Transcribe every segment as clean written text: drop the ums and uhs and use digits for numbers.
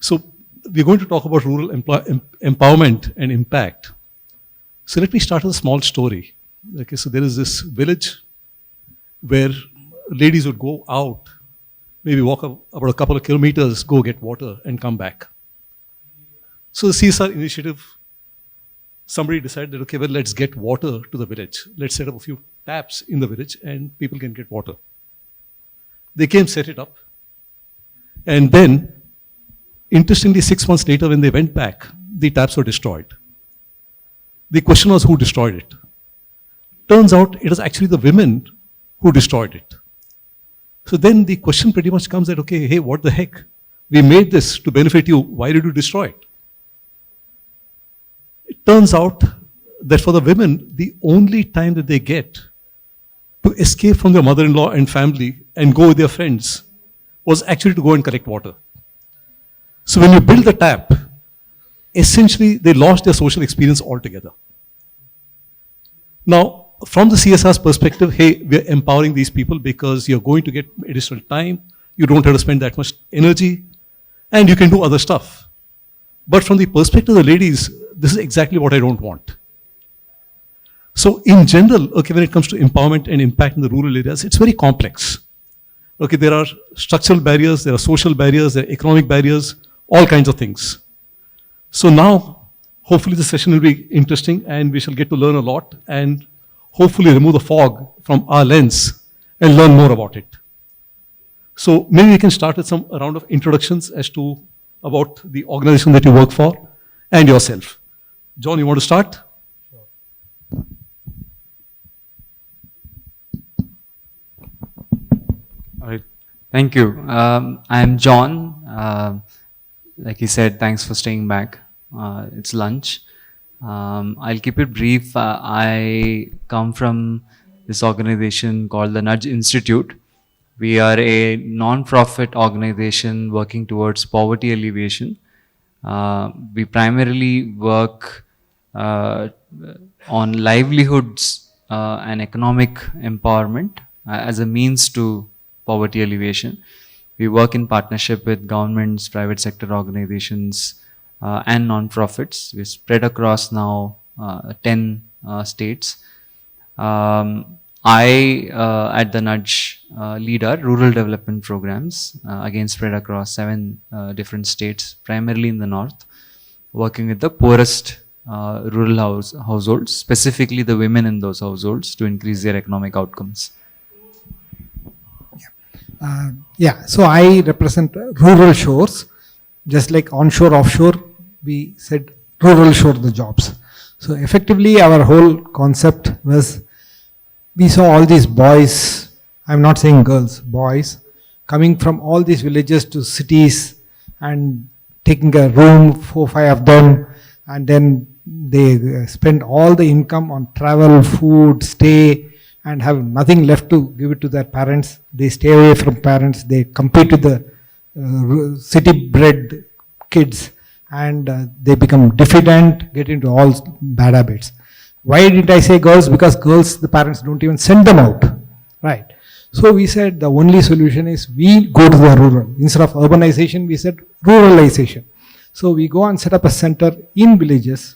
So we're going to talk about rural empowerment and impact. So let me start with a small story. Okay, so there is this village where ladies would go out, maybe walk about a couple of kilometers, go get water and come back. So the CSR initiative, somebody decided that, okay, well, let's get water to the village. Let's set up a few taps in the village and people can get water. They came, set it up. And then, interestingly, 6 months later, when they went back, the taps were destroyed. The question was who destroyed it. Turns out it was actually the women who destroyed it. So then the question pretty much comes that, okay, hey, what the heck? We made this to benefit you. Why did you destroy it? It turns out that for the women, the only time that they get to escape from their mother-in-law and family and go with their friends was actually to go and collect water. So when you build the tap, essentially they lost their social experience altogether. Now, from the CSR's perspective, hey, we're empowering these people because you're going to get additional time, you don't have to spend that much energy, and you can do other stuff. But from the perspective of the ladies, this is exactly what I don't want. So in general, okay, when it comes to empowerment and impact in the rural areas, it's very complex. Okay, there are structural barriers, there are social barriers, there are economic barriers, all kinds of things. So now, hopefully the session will be interesting and we shall get to learn a lot and hopefully remove the fog from our lens and learn more about it. So maybe we can start with some round of introductions as to about the organization that you work for and yourself. John, you want to start? All right. Thank you. I'm John. Like he said, thanks for staying back. It's lunch. I'll keep it brief. I come from this organization called the Nudge Institute. We are a non-profit organization working towards poverty alleviation. We primarily work on livelihoods and economic empowerment as a means to poverty alleviation. We work in partnership with governments, private sector organizations, and non-profits. We're spread across now 10 states. I, at the Nudge, lead our rural development programs, again spread across 7 different states, primarily in the north, working with the poorest rural households, specifically the women in those households, to increase their economic outcomes. So I represent rural shores. Just like onshore, offshore, we said rural shore the jobs. So effectively our whole concept was, we saw all these boys, I'm not saying girls, boys, coming from all these villages to cities and taking a room, 4 or 5 of them, and then they spend all the income on travel, food, stay, and have nothing left to give it to their parents. They stay away from parents, they compete with the city-bred kids, and they become diffident, get into all bad habits. Why did I say girls? Because girls, the parents don't even send them out, right? So we said the only solution is we go to the rural. Instead of urbanization, we said ruralization. So we go and set up a center in villages,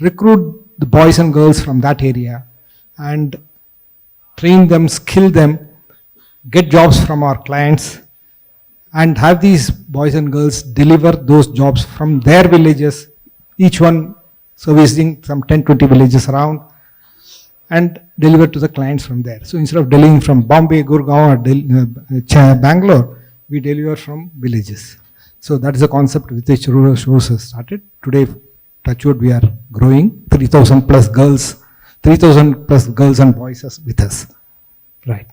recruit the boys and girls from that area, and train them, skill them, get jobs from our clients, and have these boys and girls deliver those jobs from their villages, each one servicing some 10-20 villages around, and deliver to the clients from there. So instead of delivering from Bombay, Gurgaon, or Bangalore, we deliver from villages. So that is the concept with which rural shores has started. Today, touchwood, we are growing 3,000 plus girls, 3,000 plus girls and boys with us. Right.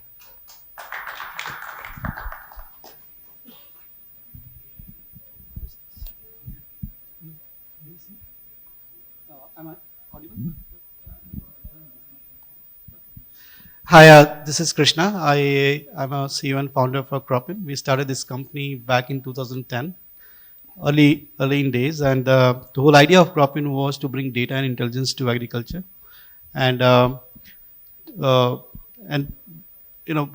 Hi, this is Krishna. I'm a CEO and founder for Cropin. We started this company back in 2010, early in days, and the whole idea of Cropin was to bring data and intelligence to agriculture. And you know,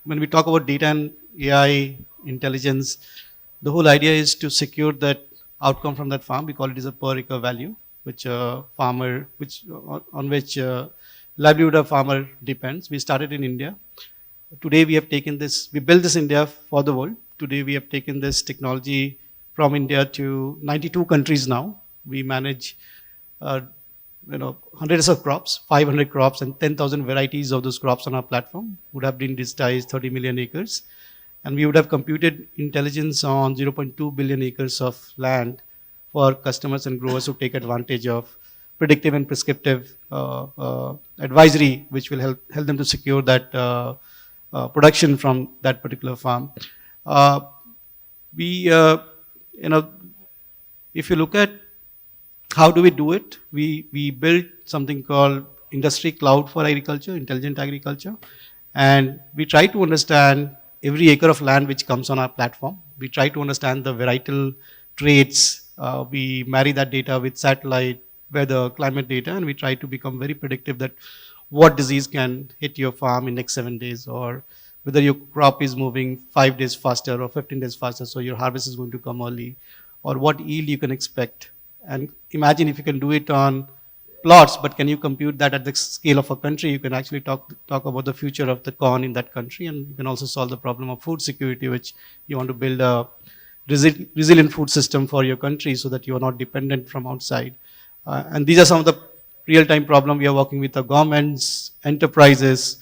when we talk about data and AI intelligence, The whole idea is to secure that outcome from that farm. We call it as a per acre value, which farmer, on which livelihood of farmer depends. We started in India. Today we have taken this, we built this India for the world. Today we have taken this technology from India to 92 countries now. We manage hundreds of crops, 500 crops and 10,000 varieties of those crops on our platform. Would have been digitized 30 million acres. And we would have computed intelligence on 0.2 billion acres of land for customers and growers who take advantage of predictive and prescriptive advisory, which will help them to secure that production from that particular farm. If you look at how do we do it, we built something called Industry Cloud for Agriculture, Intelligent Agriculture, and we try to understand every acre of land which comes on our platform. We try to understand the varietal traits. We marry that data with satellite, weather, climate data, and we try to become very predictive that what disease can hit your farm in next 7 days, or whether your crop is moving 5 days faster or 15 days faster, so your harvest is going to come early, or what yield you can expect. And imagine if you can do it on plots, but can you compute that at the scale of a country? You can actually talk about the future of the corn in that country, and you can also solve the problem of food security, which you want to build a resilient food system for your country so that you are not dependent from outside. And these are some of the real-time problems we are working with the governments, enterprises.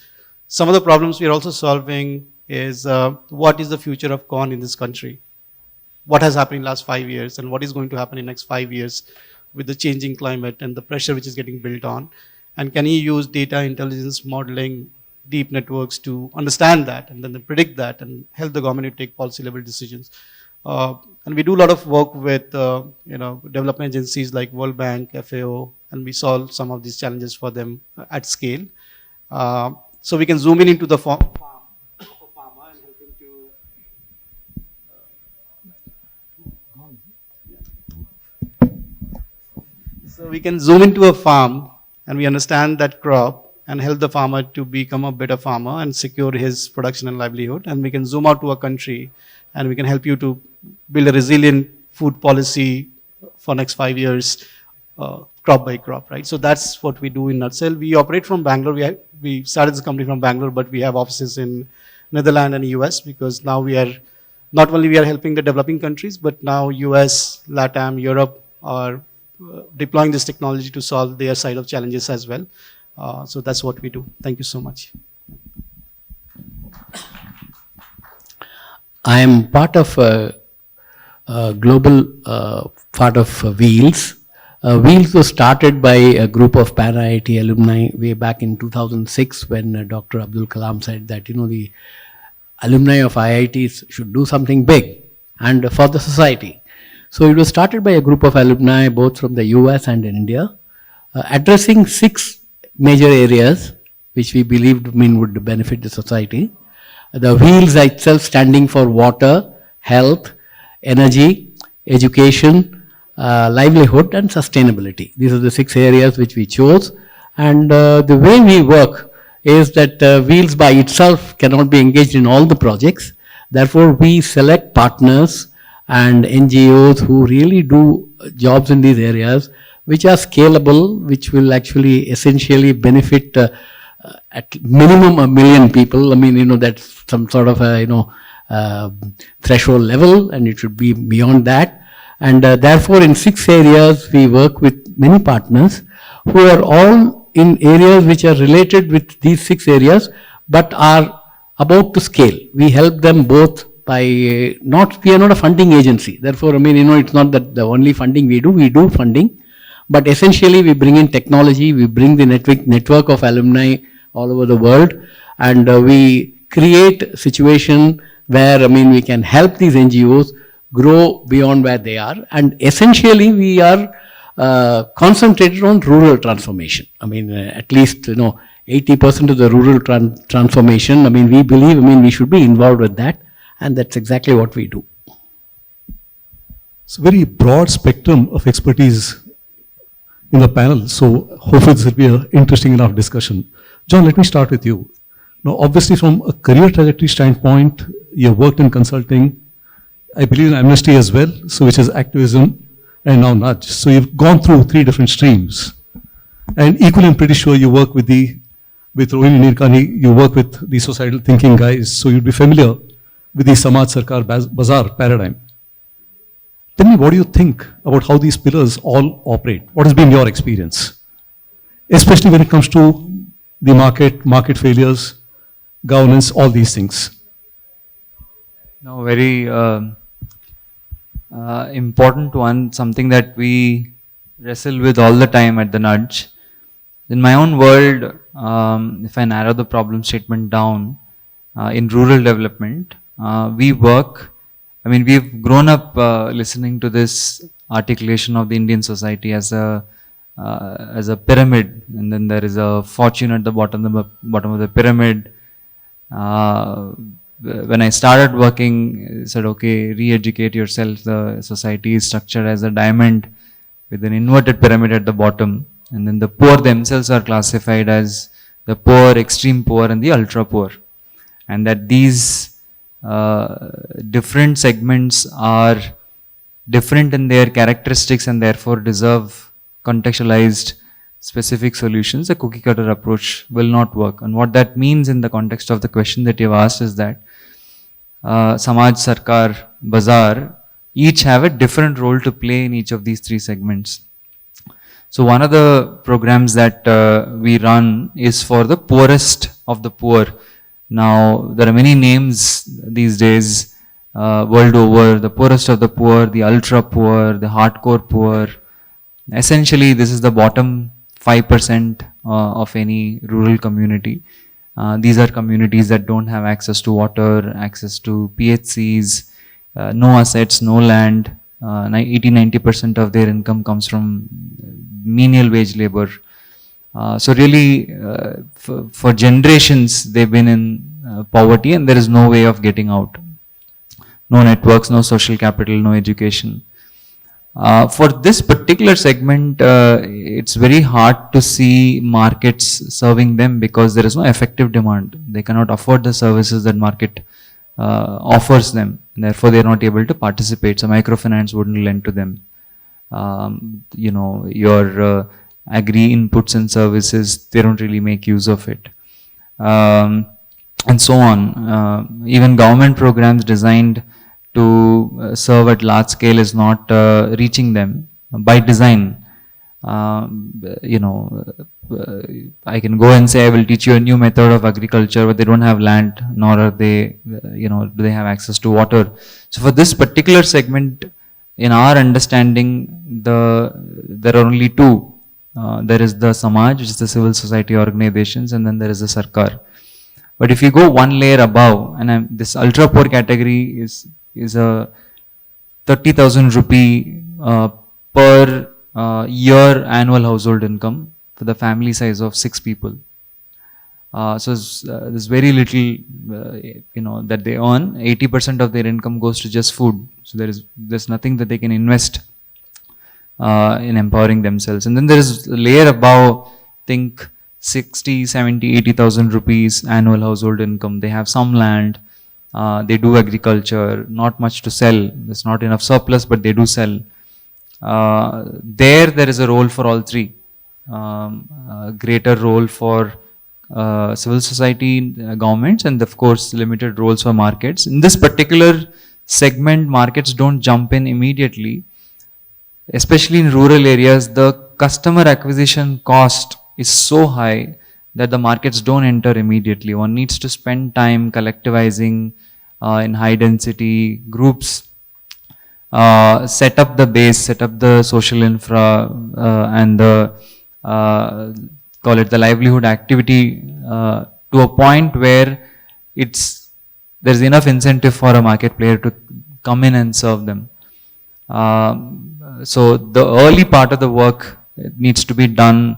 Some of the problems we are also solving is what is the future of corn in this country? What has happened in the last 5 years and what is going to happen in the next 5 years with the changing climate and the pressure which is getting built on? And can you use data intelligence modeling, deep networks to understand that and then predict that and help the government to take policy level decisions? And we do a lot of work with development agencies like World Bank, FAO, and we solve some of these challenges for them at scale. So we can zoom in into the farm of a farmer and help him to So we can zoom into a farm and we understand that crop and help the farmer to become a better farmer and secure his production and livelihood. And we can zoom out to a country and we can help you to build a resilient food policy for next 5 years, crop by crop, right? So that's what we do in nutshell. We operate from Bangalore. We started this company from Bangalore, but we have offices in Netherlands and US because now we are, not only we are helping the developing countries, but now US, LATAM, Europe are deploying this technology to solve their side of challenges as well. So that's what we do. Thank you so much. I am part of a global part of Wheels. Wheels was started by a group of Para-IIT alumni way back in 2006 when Dr. Abdul Kalam said that, the alumni of IITs should do something big and for the society. So it was started by a group of alumni both from the US and in India, addressing 6 major areas which we believed would benefit the society. The wheels itself standing for water, health, energy, education, livelihood and sustainability. These are the 6 areas which we chose. And the way we work is that Wheels by itself cannot be engaged in all the projects. Therefore, we select partners and NGOs who really do jobs in these areas which are scalable, which will actually essentially benefit at minimum 1 million people. That's some sort of a, threshold level, and it should be beyond that. And therefore, in 6 areas, we work with many partners who are all in areas which are related with these 6 areas, but are about to scale. We help them both by we are not a funding agency. Therefore, it's not that the only funding we do funding, but essentially we bring in technology, we bring the network of alumni all over the world, and we create a situation where, we can help these NGOs grow beyond where they are. And essentially, we are concentrated on rural transformation. At least, 80% of the rural transformation, we believe, we should be involved with that. And that's exactly what we do. It's a very broad spectrum of expertise in the panel. So hopefully this will be an interesting enough discussion. John, let me start with you. Now, obviously from a career trajectory standpoint, you've worked in consulting, I believe in amnesty as well, so which is activism and now nudge. So you've gone through 3 different streams. And equally, I'm pretty sure you work with Rohini Nirkani, you work with the societal thinking guys, so you'd be familiar with the Samaj Sarkar Bazaar paradigm. Tell me, what do you think about how these pillars all operate? What has been your experience? Especially when it comes to the market failures, governance, all these things. No, very important one, something that we wrestle with all the time at the Nudge. In my own world, if I narrow the problem statement down, in rural development, we work, I mean, we've grown up listening to this articulation of the Indian society as a pyramid, and then there is a fortune at the bottom of the pyramid. When I started working, I said, okay, re-educate yourself. The society is structured as a diamond with an inverted pyramid at the bottom. And then the poor themselves are classified as the poor, extreme poor, and the ultra poor. And that these different segments are different in their characteristics and therefore deserve contextualized specific solutions. A cookie cutter approach will not work. And what that means in the context of the question that you've asked is that Samaj, Sarkar, Bazaar each have a different role to play in each of these 3 segments. So one of the programs that we run is for the poorest of the poor. Now there are many names these days world over, the poorest of the poor, the ultra poor, the hardcore poor. Essentially this is the bottom 5% of any rural community. These are communities that don't have access to water, access to PHCs, no assets, no land. 80-90% of their income comes from menial wage labor. So really, for generations, they've been in poverty and there is no way of getting out. No networks, no social capital, no education. For this particular segment, it's very hard to see markets serving them because there is no effective demand. They cannot afford the services that market offers them, and therefore they are not able to participate. So microfinance wouldn't lend to them. Your agri inputs and services, they don't really make use of it, and so on. Even government programs designed to serve at large scale is not reaching them by design. I can go and say I will teach you a new method of agriculture, but they don't have land, nor are they, do they have access to water. So for this particular segment, in our understanding, there are only 2. There is the Samaj, which is the civil society organizations, and then there is the Sarkar. But if you go one layer above, and this ultra poor category is a 30,000 rupee per year annual household income for the family size of 6 people. So there's very little, that they earn. 80% of their income goes to just food. So there's nothing that they can invest in empowering themselves. And then there is a layer above, think 60, 70, 80,000 rupees annual household income. They have some land. They do agriculture, not much to sell. There's not enough surplus, but they do sell. There is a role for all 3. A greater role for civil society, governments, and of course limited roles for markets. In this particular segment, markets don't jump in immediately. Especially in rural areas, the customer acquisition cost is so high that the markets don't enter immediately. One needs to spend time collectivizing in high density groups, set up the base, set up the social infra and the call it the livelihood activity to a point where there's enough incentive for a market player to come in and serve them. So the early part of the work needs to be done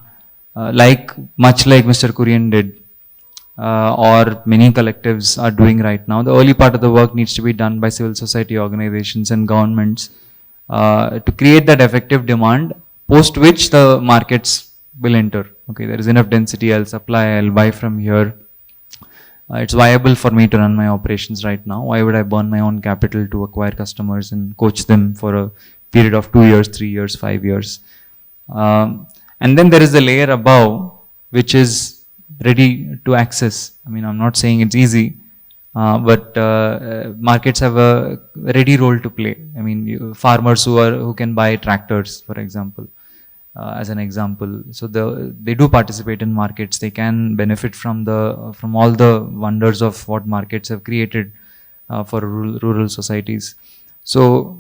much like Mr. Kurian did, or many collectives are doing right now. The early part of the work needs to be done by civil society organizations and governments to create that effective demand, post which the markets will enter. Okay, there is enough density, I'll supply, I'll buy from here. it's viable for me to run my operations right now. Why would I burn my own capital to acquire customers and coach them for a period of 2 years, 3 years, 5 years? And then there is the layer above, which is ready to access. I mean, I'm not saying it's easy, but markets have a ready role to play. I mean, farmers who can buy tractors, for example, as an example. So they do participate in markets. They can benefit from all the wonders of what markets have created for rural societies. So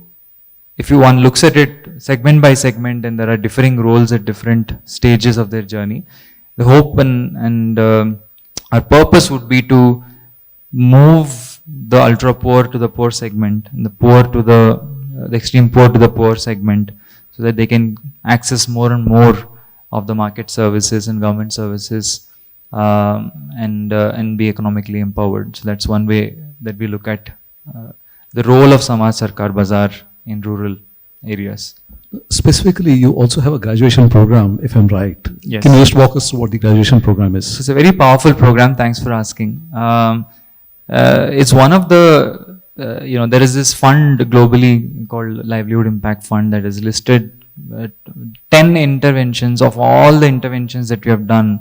if one looks at it segment by segment, and there are differing roles at different stages of their journey, the hope and our purpose would be to move the ultra poor to the poor segment, and the poor to the extreme poor to the poor segment, so that they can access more and more of the market services and government services, and be economically empowered. So that's one way that we look at the role of Samaj Sarkar Bazaar in rural areas. Specifically, you also have a graduation program, if I'm right. Yes. Can you just walk us through what the graduation program is? So it's a very powerful program. Thanks for asking. It's one of the, there is this fund globally called Livelihood Impact Fund that is listed 10 interventions of all the interventions that we have done,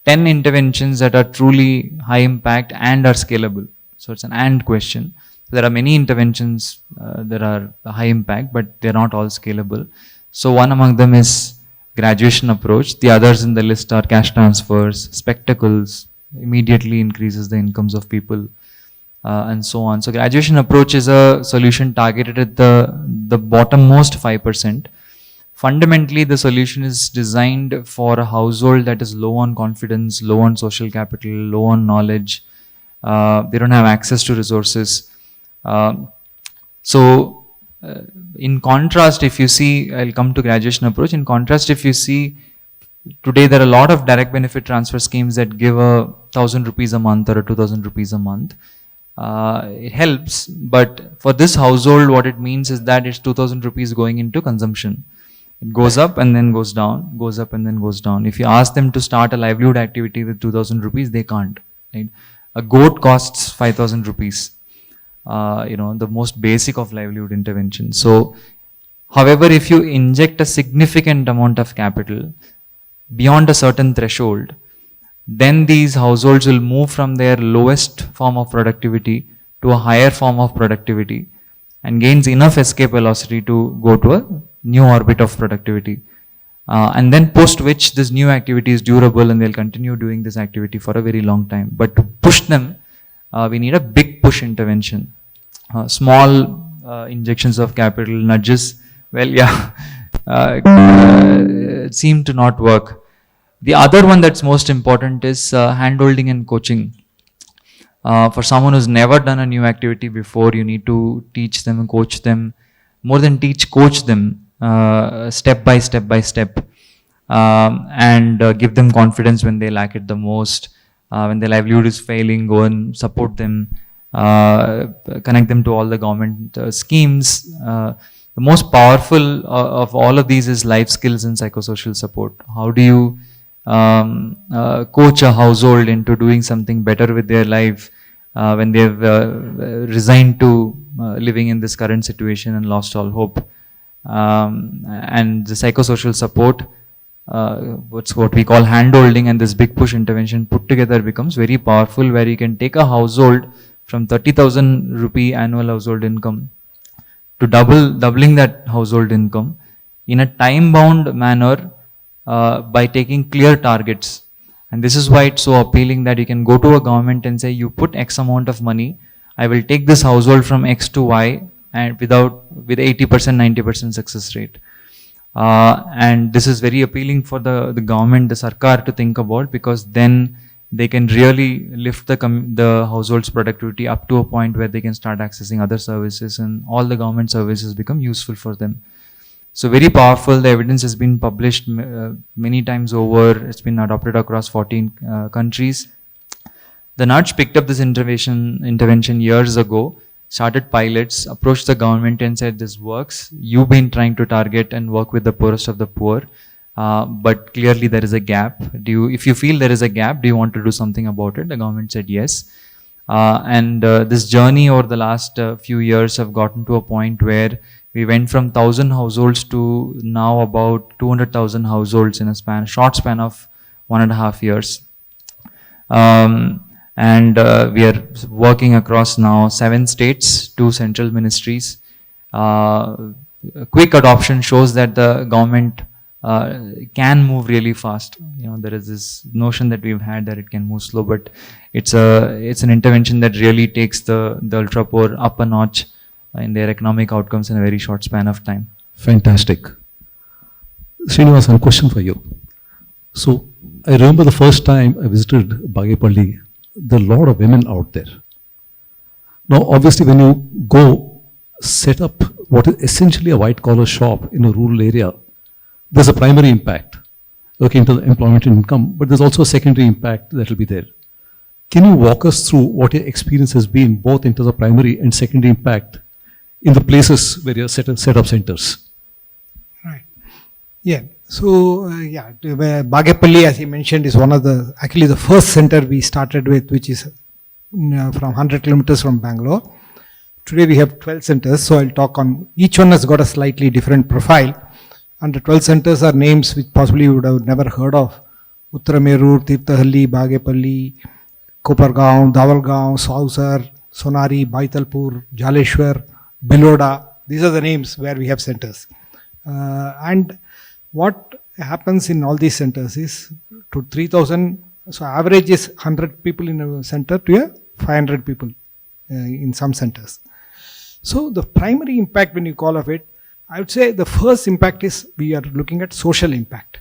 10 interventions that are truly high impact and are scalable. So it's an and question. There are many interventions that are high impact, but they're not all scalable. So one among them is graduation approach. The others in the list are cash transfers, spectacles, immediately increases the incomes of people, and so on. So graduation approach is a solution targeted at the bottommost 5%. Fundamentally, the solution is designed for a household that is low on confidence, low on social capital, low on knowledge. They don't have access to resources. In contrast, if you see, I'll come to graduation approach. In contrast, if you see, today there are a lot of direct benefit transfer schemes that give 1,000 rupees a month or 2,000 rupees a month. It helps, but for this household, what it means is that it's 2,000 rupees going into consumption. It goes up and then goes down, goes up and then goes down. If you ask them to start a livelihood activity with 2,000 rupees, they can't. Right? A goat costs 5,000 rupees. The most basic of livelihood intervention. So, however, if you inject a significant amount of capital beyond a certain threshold, then these households will move from their lowest form of productivity to a higher form of productivity and gains enough escape velocity to go to a new orbit of productivity. And then post which this new activity is durable and they'll continue doing this activity for a very long time. But to push them, we need a big push intervention. Small injections of capital, nudges, seem to not work. The other one that's most important is hand-holding and coaching. For someone who's never done a new activity before, you need to teach them and coach them. More than teach, coach them step by step, and give them confidence when they lack it the most. When their livelihood is failing, go and support them, connect them to all the government schemes. The most powerful of all of these is life skills and psychosocial support. How do you coach a household into doing something better with their life when they've resigned to living in this current situation and lost all hope? And the psychosocial support, what we call hand-holding, and this big push intervention put together becomes very powerful, where you can take a household from 30,000 rupee annual household income to doubling that household income in a time-bound manner by taking clear targets. And this is why it's so appealing that you can go to a government and say, you put X amount of money, I will take this household from X to Y, and with 80%, 90% success rate. And this is very appealing for the government, the Sarkar, to think about, because then they can really lift the household's productivity up to a point where they can start accessing other services, and all the government services become useful for them. So very powerful. The evidence has been published many times over. It's been adopted across 14 countries. The Nudge picked up this intervention years ago, started pilots, approached the government and said, this works. You've been trying to target and work with the poorest of the poor. but clearly there is a gap. If you feel there is a gap, do you want to do something about it? The government said yes. And this journey over the last few years have gotten to a point where we went from 1,000 households to now about 200,000 households in a short span of 1.5 years. And we are working across now 7 states, 2 central ministries. Quick adoption shows that the government can move really fast. There is this notion that we've had that it can move slow, but it's an intervention that really takes the ultra poor up a notch in their economic outcomes in a very short span of time. Fantastic. Srinivasan, question for you. So, I remember the first time I visited Bagepalli, there are a lot of women out there. Now, obviously, when you go set up what is essentially a white-collar shop in a rural area, there's a primary impact, okay, into the employment and income, but there's also a secondary impact that will be there. Can you walk us through what your experience has been, both into the primary and secondary impact in the places where you set up centers? Right. Yeah. So, Bagepalli, as you mentioned, is one of actually the first center we started with, which is from 100 kilometers from Bangalore. Today we have 12 centers, so I'll talk on, each one has got a slightly different profile. And the 12 centers are names which possibly you would have never heard of. Uttaramerur, Tirthahalli, Bagepalli, Kopargaon, Davalgaon, Sausar, Sonari, Baitalpur, Jaleshwar, Biloda. These are the names where we have centers. And what happens in all these centers is to 3,000, so average is 100 people in a center to 500 people in some centers. So the primary impact, when you call of it, I would say the first impact is we are looking at social impact.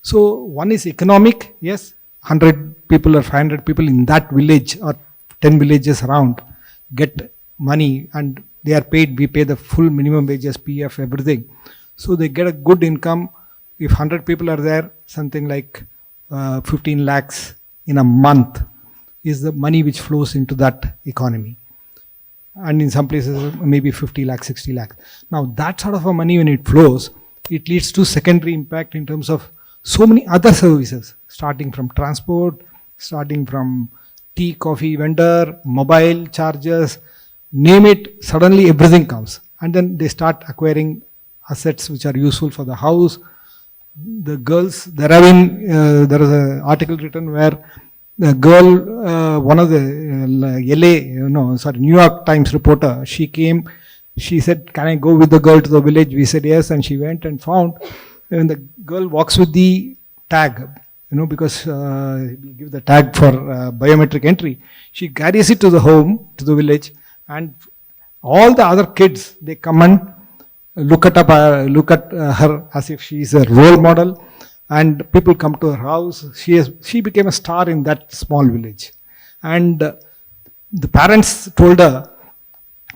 So one is economic, yes, 100 people or 500 people in that village or 10 villages around get money and they are paid, we pay the full minimum wages, PF, everything. So they get a good income. If 100 people are there, something like 15 lakhs in a month is the money which flows into that economy. And in some places, maybe 50 lakhs, 60 lakhs. Now, that sort of a money, when it flows, it leads to secondary impact in terms of so many other services, starting from transport, starting from tea, coffee vendor, mobile charges, name it, suddenly everything comes. And then they start acquiring assets which are useful for the house. The girls, there is an article written where the girl, one of the New York Times reporter, she came, she said, can I go with the girl to the village? We said yes, and she went and found, when the girl walks with the tag, because we give the tag for biometric entry, she carries it to the home, to the village, and all the other kids, they come and look at her as if she is a role model. And people come to her house. She became a star in that small village. And the parents told her,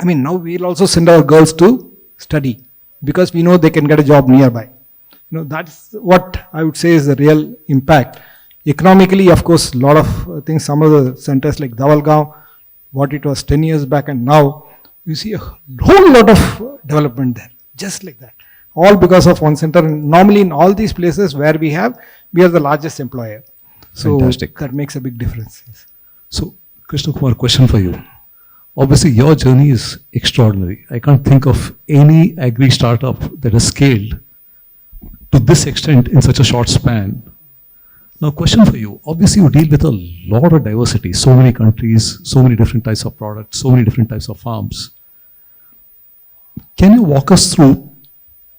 now we'll also send our girls to study because we know they can get a job nearby. That's what I would say is the real impact. Economically, of course, a lot of things, some of the centers like Davalgaon, what it was 10 years back and now, you see a whole lot of development there, just like that. All because of one center. Normally in all these places where we are the largest employer. So fantastic. That makes a big difference. Yes. So, Krishna Kumar, question for you. Obviously, your journey is extraordinary. I can't think of any agri startup that has scaled to this extent in such a short span. Now, question for you. Obviously, you deal with a lot of diversity, so many countries, so many different types of products, so many different types of farms. Can you walk us through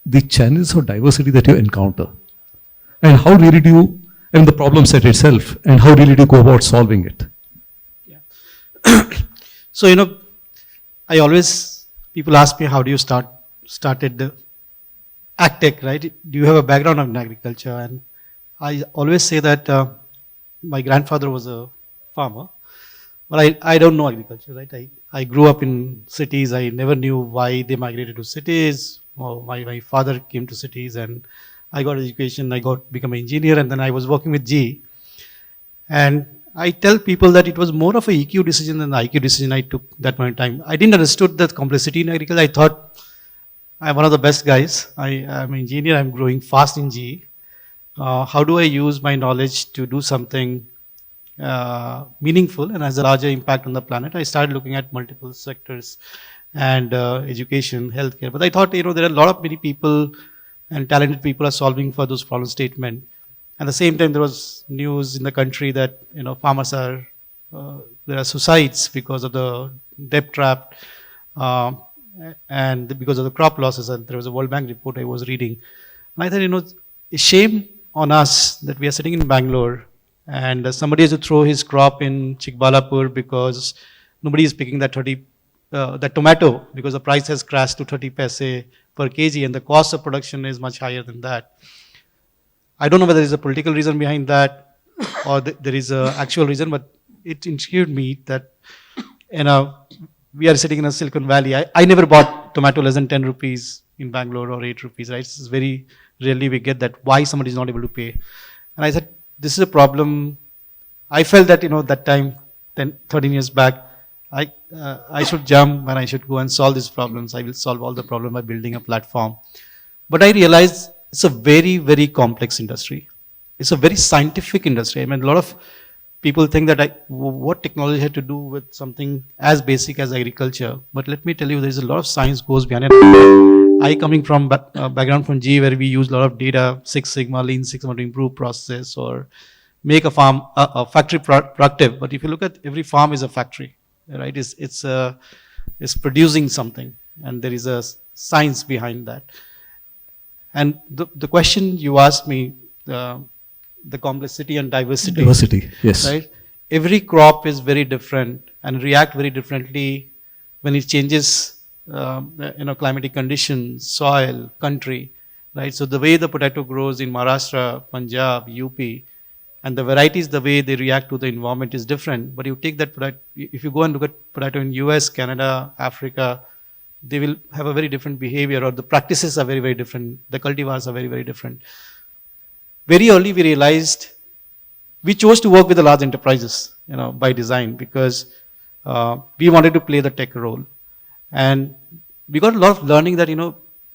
the challenges of diversity that you encounter? And how really do you, and the problem set itself, and how really do you go about solving it? Yeah. So, people ask me, how do you started the AgTech, right? Do you have a background in agriculture? And I always say that my grandfather was a farmer, but I don't know agriculture, right? I grew up in cities. I never knew why they migrated to cities. My father came to cities and I got education, become an engineer, and then I was working with GE. And I tell people that it was more of a EQ decision than the IQ decision I took that point in time. I didn't understood the complexity in agriculture. I thought I'm one of the best guys. I'm an engineer, I'm growing fast in GE. how do I use my knowledge to do something meaningful and has a larger impact on the planet? I started looking at multiple sectors and education, healthcare. But I thought, there are a lot of many people and talented people are solving for those problem statement. At the same time, there was news in the country that farmers are there are suicides because of the debt trap and because of the crop losses. And there was a World Bank report I was reading, and I thought, a shame on us that we are sitting in Bangalore and somebody has to throw his crop in Chikbalapur because nobody is picking that tomato because the price has crashed to 30 paise per kg and the cost of production is much higher than that. I don't know whether there is a political reason behind that or there is an actual reason, but it intrigued me that we are sitting in a Silicon Valley. I never bought tomato less than 10 rupees in Bangalore or 8 rupees, right? It's very rarely we get that, why somebody is not able to pay. And I said, this is a problem. I felt that, that time, 13 years back, I should jump and I should go and solve these problems. I will solve all the problem by building a platform. But I realized it's a very, very complex industry. It's a very scientific industry. I mean, a lot of people think that what technology had to do with something as basic as agriculture. But let me tell you, there's a lot of science goes behind it. I coming from background from GE where we use a lot of data, Six Sigma, Lean Six Sigma to improve process or make a farm, a factory productive. But if you look at every farm is a factory, right? It's producing something and there is a science behind that. And the question you asked me, the complexity and diversity. Diversity, yes. Right? Every crop is very different and react very differently when it changes, climatic conditions, soil, country, right? So the way the potato grows in Maharashtra, Punjab, UP, and the varieties, the way they react to the environment is different. But you take that potato, if you go and look at potato in US, Canada, Africa, they will have a very different behavior or the practices are very, very different. The cultivars are very, very different. Very early we realized we chose to work with the large enterprises, by design because we wanted to play the tech role. And we got a lot of learning that,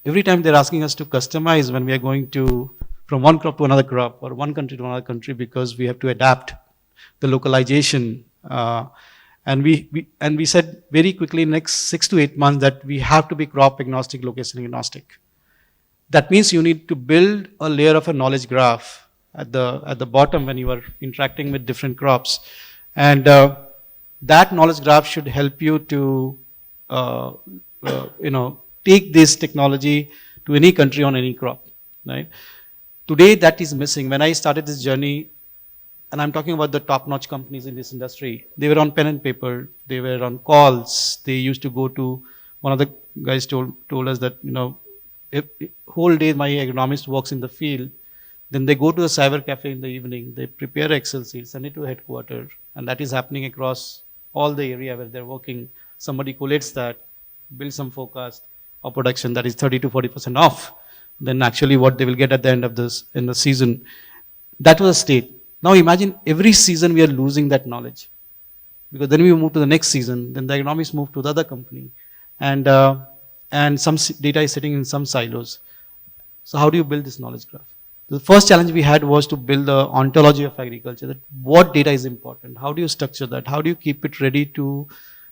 every time they're asking us to customize when we are going to from one crop to another crop or one country to another country because we have to adapt the localization. And we said very quickly next 6 to 8 months that we have to be crop agnostic, location agnostic. That means you need to build a layer of a knowledge graph at the bottom when you are interacting with different crops. And that knowledge graph should help you to, take this technology to any country on any crop, right? Today that is missing. When I started this journey, and I'm talking about the top-notch companies in this industry, they were on pen and paper, they were on calls, they used to go to, one of the guys told us that, whole day my agronomist works in the field, then they go to a cyber cafe in the evening, they prepare Excel sheets, send it to headquarters, and that is happening across all the area where they're working. Somebody collates that, builds some forecast of production that is 30 to 40% off than actually what they will get at the end of this in the season. That was a state. Now imagine every season we are losing that knowledge because then we move to the next season, then the agronomists move to the other company, and some data is sitting in some silos. So how do you build this knowledge graph? The first challenge we had was to build the ontology of agriculture, that what data is important, how do you structure that, how do you keep it ready to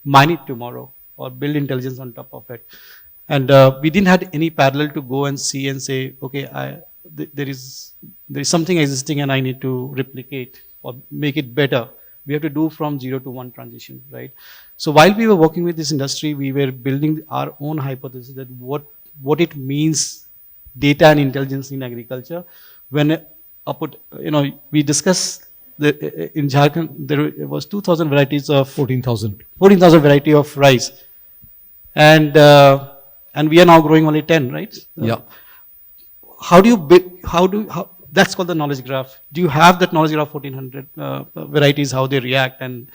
mine it tomorrow or build intelligence on top of it. And we didn't have any parallel to go and see and say, okay, there is something existing and I need to replicate or make it better. We have to do from 0 to 1 transition, right? So while we were working with this industry, we were building our own hypothesis that what it means, data and intelligence in agriculture. When we discussed in Jharkhand, there was 2,000 varieties of 14,000 variety of rice, and we are now growing only 10, right? Yeah. How do you build? That's called the knowledge graph. Do you have that knowledge graph, 1400 varieties, how they react? And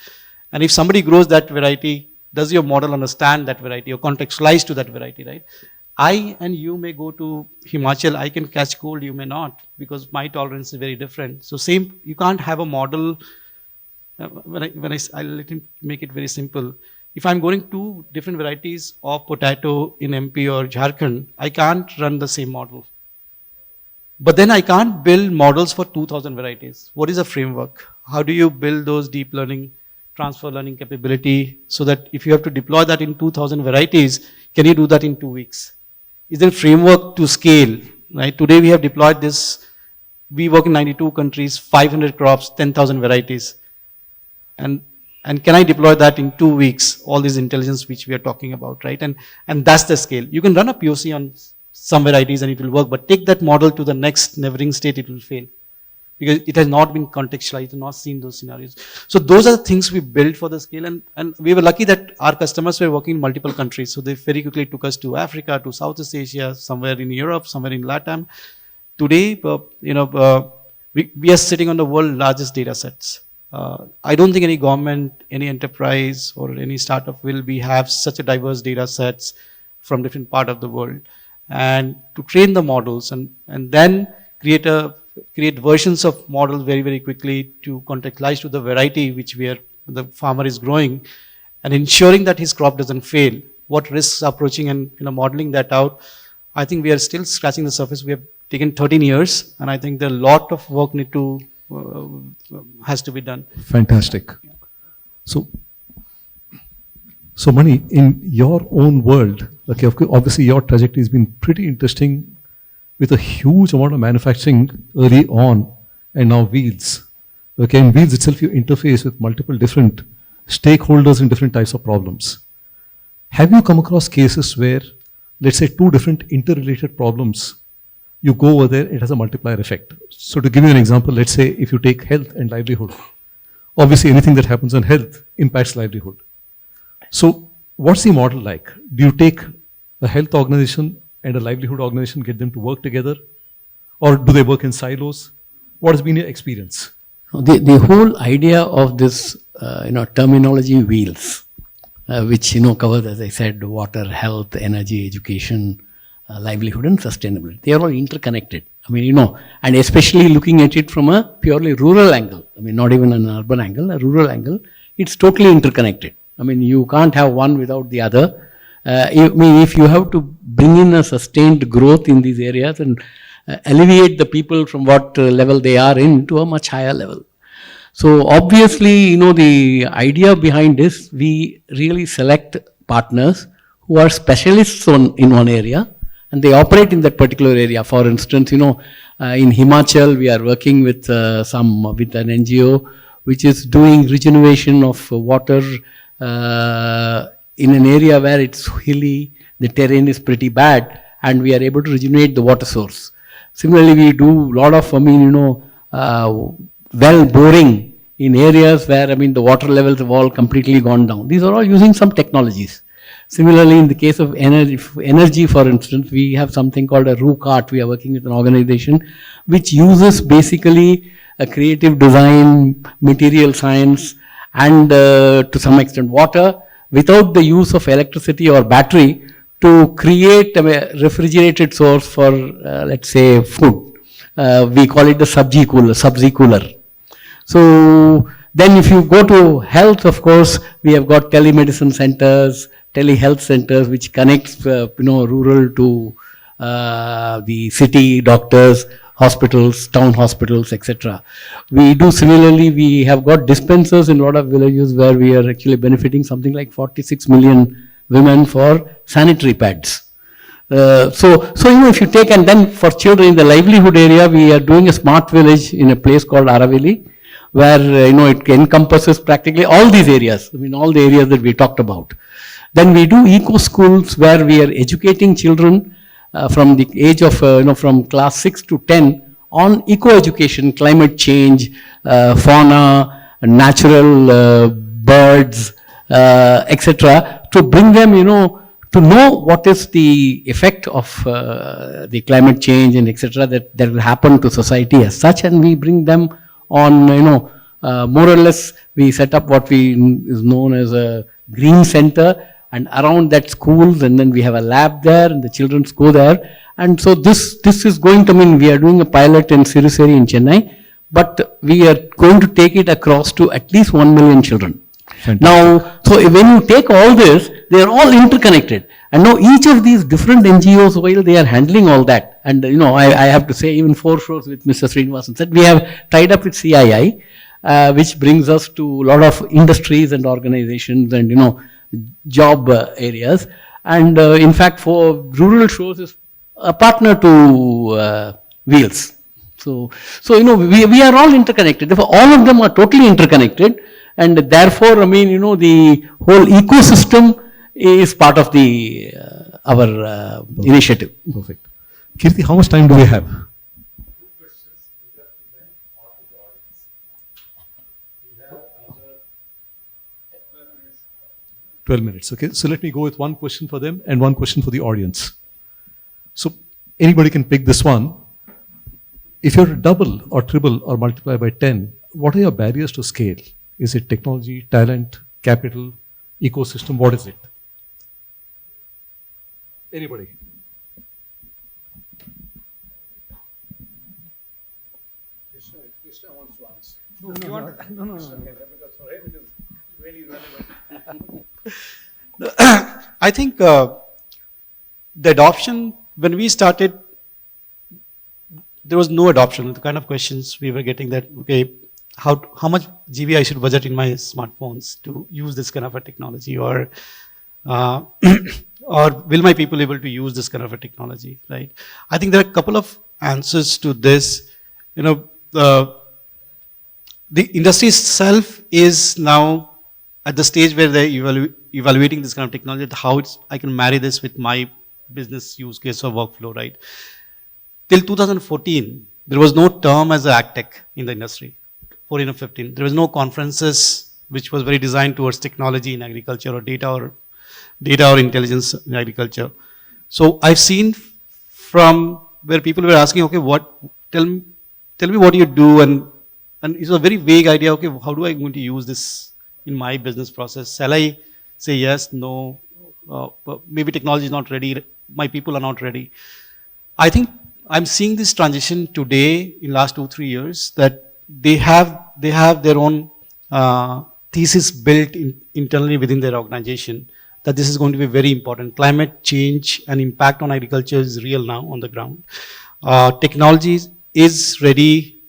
if somebody grows that variety, does your model understand that variety or contextualize to that variety, right? I and you may go to Himachal, I can catch cold, you may not, because my tolerance is very different. So same, you can't have a model, I'll let him make it very simple. If I'm growing 2 different varieties of potato in MP or Jharkhand, I can't run the same model. But then I can't build models for 2000 varieties. What is a framework? How do you build those deep learning, transfer learning capability so that if you have to deploy that in 2000 varieties, can you do that in 2 weeks? Is there a framework to scale? Right? Today we have deployed this. We work in 92 countries, 500 crops, 10,000 varieties. And can I deploy that in 2 weeks, all this intelligence which we are talking about, right? And that's the scale. You can run a POC on some varieties and it will work, but take that model to the next neighboring state, it will fail. Because it has not been contextualized, not seen those scenarios. So those are the things we built for the scale, and we were lucky that our customers were working in multiple countries. So they very quickly took us to Africa, to Southeast Asia, somewhere in Europe, somewhere in LATAM. Today, we are sitting on the world's largest data sets. I don't think any government, any enterprise, or any startup will have such a diverse data sets from different part of the world. And to train the models and then create versions of models very, very quickly to contextualize to the variety which the farmer is growing, and ensuring that his crop doesn't fail. What risks are approaching, and modeling that out. I think we are still scratching the surface. We have taken 13 years, and I think there are a lot of work has to be done. Fantastic. So Mani, in your own world, okay, obviously your trajectory has been pretty interesting with a huge amount of manufacturing early on and now wheels. Okay, in wheels itself you interface with multiple different stakeholders in different types of problems. Have you come across cases where, let's say, two different interrelated problems, you go over there, it has a multiplier effect? So to give you an example, let's say if you take health and livelihood, obviously anything that happens on health impacts livelihood. So what's the model like? Do you take a health organization and a livelihood organization, get them to work together? Or do they work in silos? What has been your experience? The whole idea of this, terminology wheels, which, covers, as I said, water, health, energy, education, livelihood and sustainability. They are all interconnected. And especially looking at it from a purely rural angle, not even an urban angle, a rural angle, it's totally interconnected. You can't have one without the other. If you have to bring in a sustained growth in these areas and alleviate the people from what level they are in to a much higher level. So obviously, the idea behind this, we really select partners who are specialists in one area and they operate in that particular area. For instance, in Himachal, we are working with an NGO which is doing regeneration of water in an area where it's hilly, the terrain is pretty bad, and we are able to regenerate the water source. Similarly, we do a lot of, well boring in areas where, the water levels have all completely gone down. These are all using some technologies. Similarly, in the case of energy, for instance, we have something called a RooCart. We are working with an organization which uses basically a creative design, material science, and to some extent water, without the use of electricity or battery, to create a refrigerated source for, let's say, food. We call it the Sub-Z cooler. So then if you go to health, of course, we have got telemedicine centers, telehealth centers, which connects, rural to the city doctors, hospitals, town hospitals, etc. We do similarly, we have got dispensers in a lot of villages where we are actually benefiting something like 46 million women for sanitary pads. If you take, and then for children in the livelihood area, we are doing a smart village in a place called Araveli, where, it encompasses practically all these areas, all the areas that we talked about. Then we do eco schools where we are educating children from the age of, from class 6 to 10 on eco-education, climate change, fauna, natural birds, etc. to bring them, to know what is the effect of the climate change and etc. that will happen to society as such, and we bring them on, more or less we set up what is known as a green center, and around that schools, and then we have a lab there and the children go there. And so this is going to mean, we are doing a pilot in Siruseri in Chennai, but we are going to take it across to at least 1 million children. Fantastic. Now, so when you take all this, they are all interconnected. And now each of these different NGOs, while they are handling all that, and I have to say, even 4 shows with Mr. Srinivasan said, we have tied up with CII, which brings us to a lot of industries and organizations and job areas. And in fact, for rural shows is a partner to Wheels. So we are all interconnected. Therefore, all of them are totally interconnected, and therefore, the whole ecosystem is part of the our initiative. Perfect. Kirti, how much time do we have? 12 minutes. Okay, so let me go with one question for them and one question for the audience. So anybody can pick this one. If you're to double or triple or multiply by 10, what are your barriers to scale? Is it technology, talent, capital, ecosystem? What is it? Anybody? Krishna wants to answer. No. Because for him it is really relevant. I think the adoption, when we started, there was no adoption. The kind of questions we were getting that, okay, how much GB I should budget in my smartphones to use this kind of a technology, or or will my people able to use this kind of a technology, right? I think there are a couple of answers to this. The industry itself is now at the stage where they're evaluating this kind of technology, how I can marry this with my business use case or workflow, right? Till 2014, there was no term as AgTech in the industry. 14 or 15, there was no conferences which was very designed towards technology in agriculture, or data or intelligence in agriculture. So I've seen from where people were asking, okay, tell me what you do, and it's a very vague idea. Okay, how do I going to use this in my business process? Shall I say yes, no? Maybe technology is not ready. My people are not ready. I think I'm seeing this transition today in last 2-3 years, that they have their own thesis built internally within their organization, that this is going to be very important. Climate change and impact on agriculture is real now on the ground. Technology is ready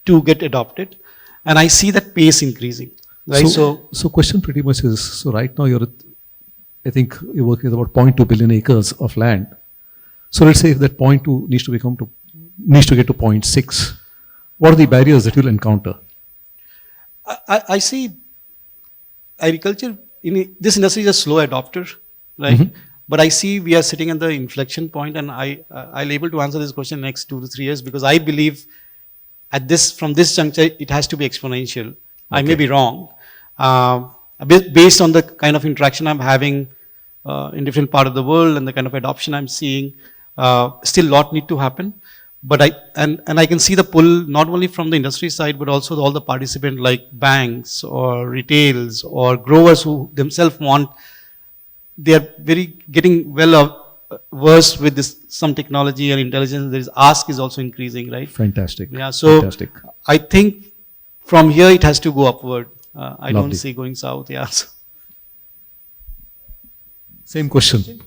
to get adopted, and I see that pace increasing. Right. So question pretty much is, so right now I think you're working with about 0.2 billion acres of land. So let's say if that 0.2 needs to get to 0.6, what are the barriers that you'll encounter? I see agriculture in this industry is a slow adopter, right? Mm-hmm. But I see we are sitting at the inflection point, and I'll able to answer this question next 2 to 3 years, because I believe from this juncture it has to be exponential. Okay. I may be wrong, based on the kind of interaction I'm having in different part of the world and the kind of adoption I'm seeing. Still, lot need to happen. But I can see the pull not only from the industry side, but also all the participants like banks or retails or growers who themselves they are getting well versed with some technology and intelligence. There is ask is also increasing, right? Fantastic. Yeah. So fantastic. I think from here it has to go upward. I don't see going south. Yeah. Same question.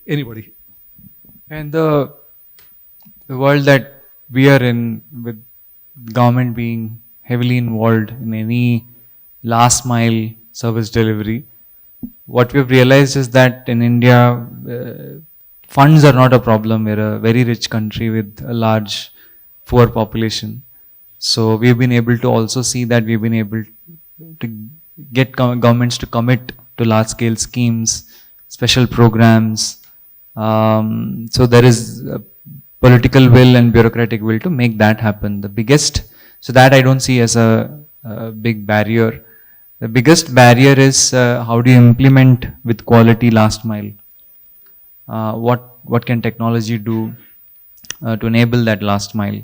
Anybody? And the world that we are in, with government being heavily involved in any last mile service delivery, what we've realized is that in India, funds are not a problem. We're a very rich country with a large poor population. So we've been able to also see that we've been able to get governments to commit to large scale schemes, special programs. So there is a political will and bureaucratic will to make that happen. So that I don't see as a big barrier. The biggest barrier is how do you implement with quality last mile? What can technology do to enable that last mile?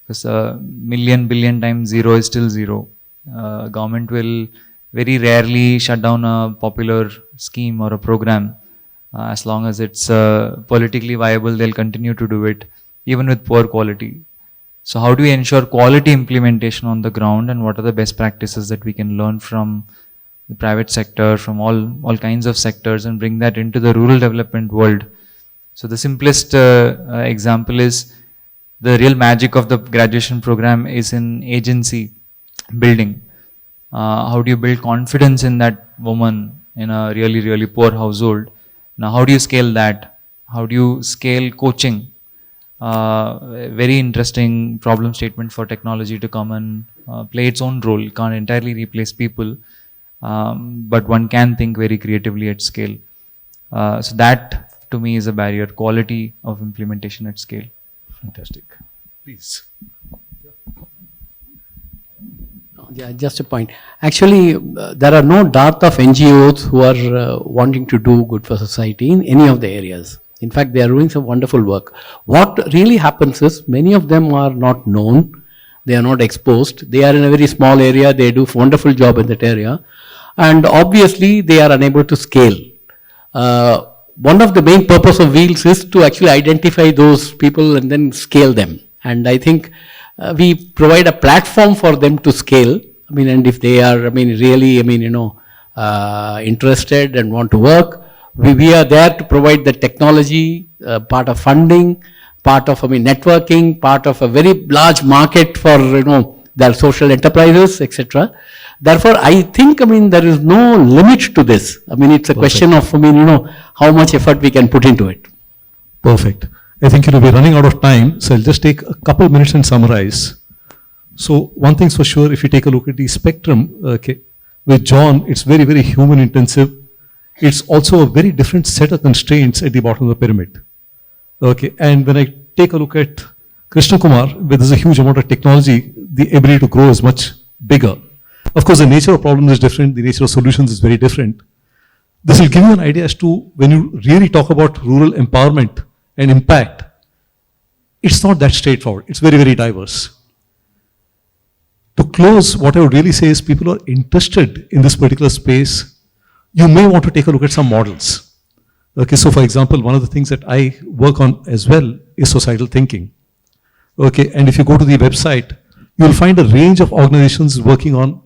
Because million, billion times zero is still zero. Government will very rarely shut down a popular scheme or a program. As long as it's politically viable, they'll continue to do it, even with poor quality. So how do we ensure quality implementation on the ground, and what are the best practices that we can learn from the private sector, from all kinds of sectors, and bring that into the rural development world. So the simplest example is the real magic of the graduation program is in agency building. How do you build confidence in that woman in a really, really poor household? Now, how do you scale that? How do you scale coaching? Very interesting problem statement for technology to come and play its own role. It can't entirely replace people, but one can think very creatively at scale. So that to me is a barrier, quality of implementation at scale. Fantastic. Please. Yeah, just a point. Actually, there are no dearth of NGOs who are wanting to do good for society in any of the areas. In fact, they are doing some wonderful work. What really happens is many of them are not known. They are not exposed. They are in a very small area. They do a wonderful job in that area. And obviously, they are unable to scale. One of the main purpose of Wheels is to actually identify those people and then scale them. And I think we provide a platform for them to scale. I mean, and if they are, really, interested and want to work, we are there to provide the technology, part of funding, part of, networking, part of a very large market for, their social enterprises, etc. Therefore, I think, there is no limit to this. It's a question of, how much effort we can put into it. Perfect. I think we're running out of time, so I'll just take a couple minutes and summarize. So one thing's for sure, if you take a look at the spectrum, with John, it's very, very human intensive. It's also a very different set of constraints at the bottom of the pyramid. And when I take a look at Krishna Kumar, where there's a huge amount of technology, the ability to grow is much bigger. Of course, the nature of problems is different, the nature of solutions is very different. This will give you an idea as to when you really talk about rural empowerment and impact, it's not that straightforward. It's very, very diverse. To close, what I would really say is people are interested in this particular space. You may want to take a look at some models. So for example, one of the things that I work on as well is societal thinking. And if you go to the website, you'll find a range of organizations working on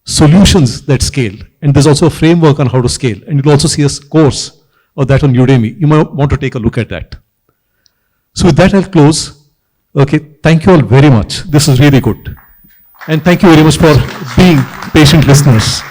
solutions that scale. And there's also a framework on how to scale. And you'll also see a course of that on Udemy. You might want to take a look at that. So with that, I'll close. Thank you all very much. This is really good. And thank you very much for being patient listeners.